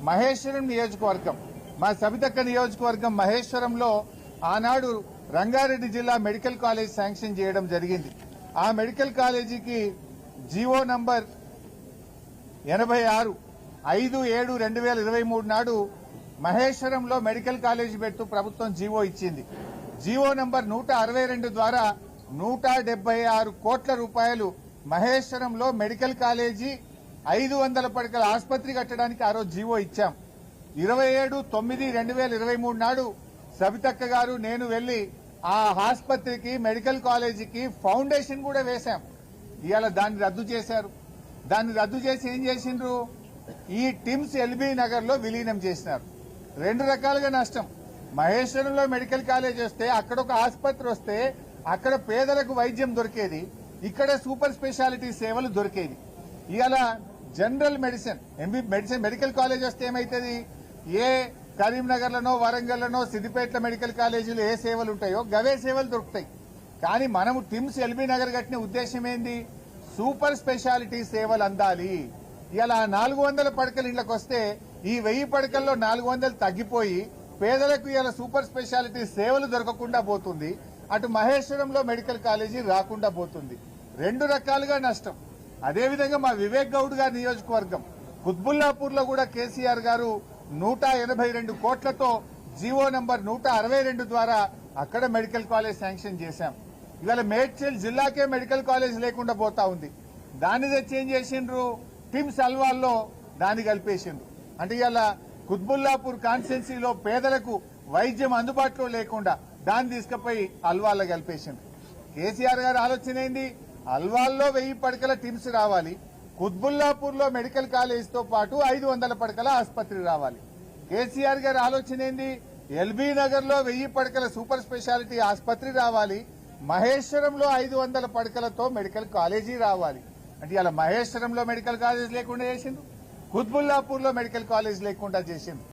మహేశ్వరం నియోజకవర్గం, మా సబితక్క నియోజకవర్గం మహేశ్వరంలో ఆనాడు రంగారెడ్డి జిల్లా మెడికల్ కాలేజ్ శాంక్షన్ చేయడం జరిగింది. ఆ మెడికల్ కాలేజీకి జీవో నంబర్ 86 5/7/2023 నాడు మహేశ్వరంలో మెడికల్ కాలేజీ పెడుతూ ప్రభుత్వం జీవో ఇచ్చింది. జీవో నంబర్ 162 ద్వారా 176 కోట్ల రూపాయలు మహేశ్వరంలో మెడికల్ కాలేజీ 500 పడకల ఆసుపత్రి కట్టడానికి ఆ రోజు జీవో ఇచ్చాం. 27/9/2023 నాడు సబితక్క గారు నేను వెళ్లి ఆ ఆసుపత్రికి మెడికల్ కాలేజీకి ఫౌండేషన్ కూడా వేశాం. ఇవాళ దాన్ని రద్దు చేశారు. దాన్ని రద్దు చేసి ఏం చేసిండ్రు, ఈ టిమ్స్ ఎల్బీ నగర్ లో విలీనం చేసినారు. రెండు రకాలుగా నష్టం. మహేశ్వరంలో మెడికల్ కాలేజ్ వస్తే అక్కడ ఒక ఆసుపత్రి వస్తే అక్కడ పేదలకు వైద్యం దొరికేది, ఇక్కడ సూపర్ స్పెషాలిటీ సేవలు దొరికేది. ఇవాళ జనరల్ మెడిసిన్ మెడికల్ కాలేజ్ వస్తే ఏమైతుంది, ఏ కరీంనగర్లనో వరంగల్లోనో సిద్దిపేటలో మెడికల్ కాలేజీలు ఏ సేవలు ఉంటాయో గవే సేవలు దొరుకుతాయి. కానీ మనము టిమ్స్ ఎల్బీ నగర్ కట్టిన ఉద్దేశం ఏంది, సూపర్ స్పెషాలిటీ సేవలు అందాలి. ఇలా 400 పడకలు ఇళ్లకు వస్తే ఈ 1000 పడకల్లో 400 తగ్గిపోయి పేదలకు ఇలా సూపర్ స్పెషాలిటీ సేవలు దొరకకుండా పోతుంది. అటు మహేశ్వరంలో మెడికల్ కాలేజీ రాకుండా పోతుంది. రెండు రకాలుగా నష్టం. అదేవిధంగా మా వివేక్ గౌడ్ గారి నియోజకవర్గం కుత్బుల్లాపూర్ లో కూడా కేసీఆర్ గారు 182 కోట్లతో జీవో నంబర్ 162 ద్వారా అక్కడ మెడికల్ కాలేజ్ శాంక్షన్ చేశాం. ఇవాళ మేడ్చల్ జిల్లాకే మెడికల్ కాలేజ్ లేకుండా పోతా ఉంది. దాన్ని తెచ్చి ఏం చేసిండ్రు, టిమ్స్ అల్వాల్లో దాన్ని కలిపేసిండ్రు. అంటే ఇవాళ కుత్బుల్లాపూర్ కాన్స్టిట్యున్సీలో పేదలకు వైద్యం అందుబాటులో లేకుండా దాన్ని తీసుకుపోయి అల్వాల్లో కలిపేసిండ్రు. కేసీఆర్ గారి ఆలోచన ఏంది, అల్వాల్లో 1000 పడకల టిమ్స్ రావాలి, కుత్బుల్లాపూర్ లో మెడికల్ కాలేజ్ తో పాటు 500 పడకల ఆసుపత్రి రావాలి. కేసీఆర్ గారి ఆలోచన ఏంది, ఎల్బీ నగర్ లో 1000 పడకల సూపర్ స్పెషాలిటీ ఆసుపత్రి రావాలి, మహేశ్వరంలో 500 పడకలతో మెడికల్ కాలేజీ రావాలి. అంటే ఇలా మహేశ్వరంలో మెడికల్ కాలేజ్ లేకుండా చేసిండ్రు, కుత్బుల్లాపూర్ లో మెడికల్ కాలేజ్ లేకుండా చేసిండ్రు.